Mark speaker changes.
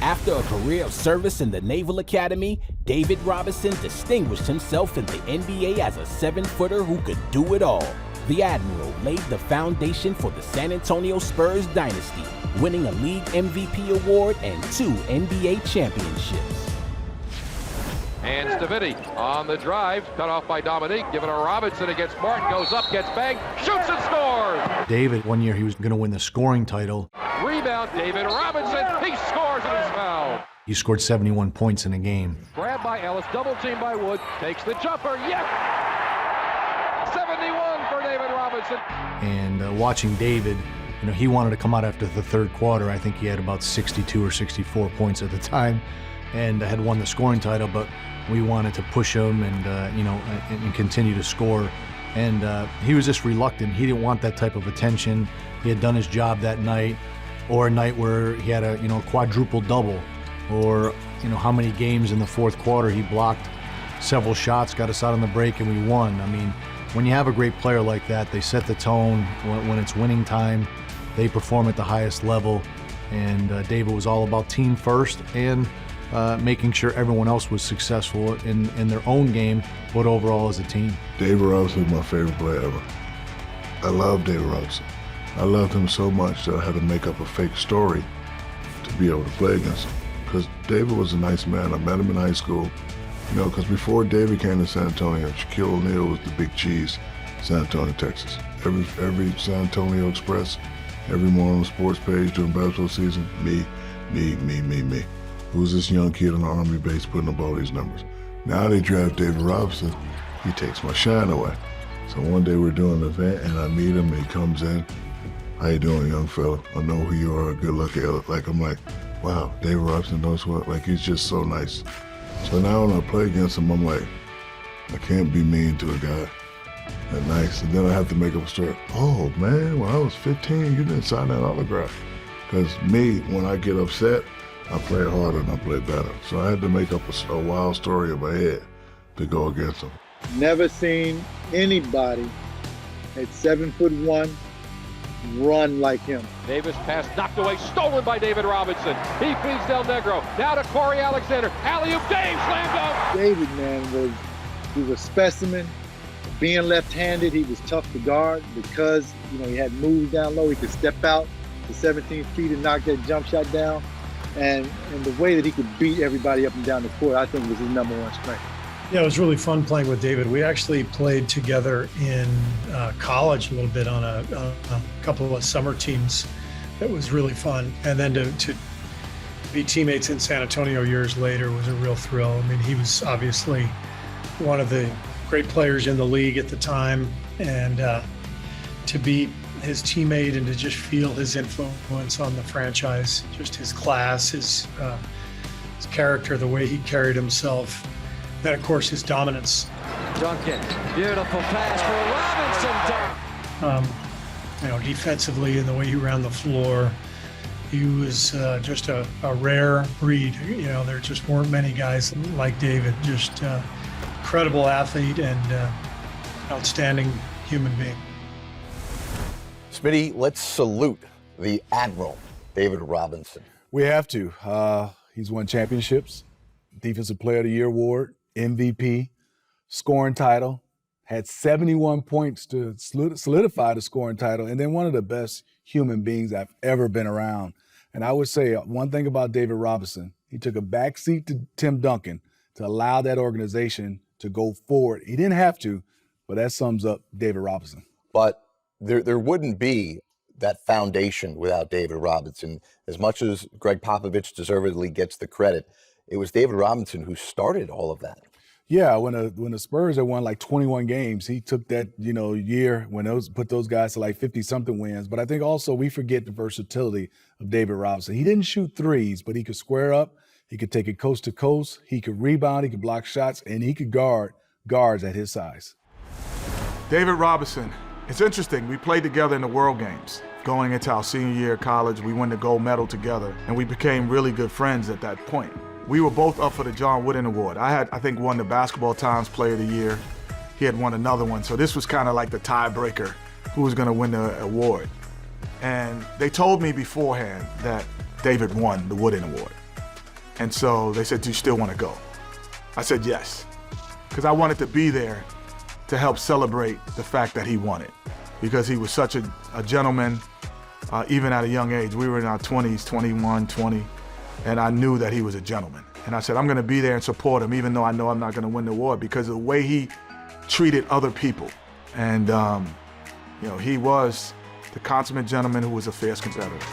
Speaker 1: After a career of service in the Naval Academy, David Robinson distinguished himself in the NBA as a 7-footer who could do it all. The Admiral laid the foundation for the San Antonio Spurs dynasty, winning a league MVP award and 2 NBA championships.
Speaker 2: And Stavidi on the drive, cut off by Dominique, given to Robinson against Martin, goes up, gets banged, shoots and scores!
Speaker 3: David, one year he was going to win the scoring title.
Speaker 2: Rebound, David Robinson, he scores and is fouled.
Speaker 3: He scored 71 points in a game.
Speaker 2: Grabbed by Ellis, double teamed by Wood, takes the jumper, yes! 71 for David Robinson.
Speaker 3: And watching David, you know, he wanted to come out after the third quarter. I think he had about 62 or 64 points at the time and had won the scoring title, but we wanted to push him and, and continue to score. And he was just reluctant. He didn't want that type of attention. He had done his job that night, or a night where he had a, quadruple double, or, how many games in the fourth quarter he blocked several shots, got us out on the break, and we won. I mean, when you have a great player like that, they set the tone. When it's winning time, they perform at the highest level. And David was all about team first and making sure everyone else was successful in their own game, but overall as a team.
Speaker 4: David Robinson is my favorite player ever. I love David Robinson. I loved him so much that I had to make up a fake story to be able to play against him. Because David was a nice man. I met him in high school. Because before David came to San Antonio, Shaquille O'Neal was the big cheese, San Antonio, Texas. Every San Antonio Express, every morning on the sports page during basketball season, me. Who's this young kid on the Army base putting up all these numbers? Now they draft David Robinson, he takes my shine away. So one day we're doing an event and I meet him and he comes in. How you doing, young fella? I know who you are, good luck. I'm like, wow, David Robinson knows what, he's just so nice. So now when I play against him, I'm like, I can't be mean to a guy that nice. And then I have to make up a story. Oh man, when I was 15, you didn't sign that autograph. Because me, when I get upset, I play harder and I play better. So I had to make up a wild story in my head to go against him.
Speaker 5: Never seen anybody at 7'1" run like him.
Speaker 2: Davis pass knocked away, stolen by David Robinson. He feeds Del Negro. Now to Corey Alexander. Alley-oop, Dave slam dunk.
Speaker 5: David, man, he was a specimen. Being left-handed, he was tough to guard because, he had moves down low. He could step out to 17 feet and knock that jump shot down. And the way that he could beat everybody up and down the court, I think was his number one strength.
Speaker 6: Yeah, it was really fun playing with David. We actually played together in college a little bit on a couple of summer teams. That was really fun. And then to be teammates in San Antonio years later was a real thrill. I mean, he was obviously one of the great players in the league at the time. And to be his teammate and to just feel his influence on the franchise, just his class, his character, the way he carried himself. Then, of course, his dominance.
Speaker 7: Duncan, beautiful pass for Robinson.
Speaker 6: Defensively and the way he ran the floor, he was just a rare breed. There just weren't many guys like David. Just incredible athlete and outstanding human being.
Speaker 8: Smitty, let's salute the Admiral, David Robinson.
Speaker 9: We have to. He's won championships, Defensive Player of the Year award, MVP, scoring title, had 71 points to solidify the scoring title, and then one of the best human beings I've ever been around. And I would say one thing about David Robinson, he took a backseat to Tim Duncan to allow that organization to go forward. He didn't have to, but that sums up David Robinson.
Speaker 8: But there wouldn't be that foundation without David Robinson. As much as Greg Popovich deservedly gets the credit, it was David Robinson who started all of that.
Speaker 9: Yeah, when the Spurs had won like 21 games, he took that, year when put those guys to like 50-something wins. But I think also we forget the versatility of David Robinson. He didn't shoot threes, but he could square up, he could take it coast to coast, he could rebound, he could block shots, and he could guard guards at his size.
Speaker 10: David Robinson. It's interesting, we played together in the World Games. Going into our senior year of college, we won the gold medal together, and we became really good friends at that point. We were both up for the John Wooden Award. I think, won the Basketball Times Player of the Year. He had won another one, so this was kind of like the tiebreaker, who was going to win the award. And they told me beforehand that David won the Wooden Award. And so they said, do you still want to go? I said yes, because I wanted to be there to help celebrate the fact that he won it, because he was such a gentleman, even at a young age. We were in our 20s, 21, 20, and I knew that he was a gentleman. And I said, I'm going to be there and support him, even though I know I'm not going to win the award, because of the way he treated other people. And, he was the consummate gentleman who was a fierce competitor.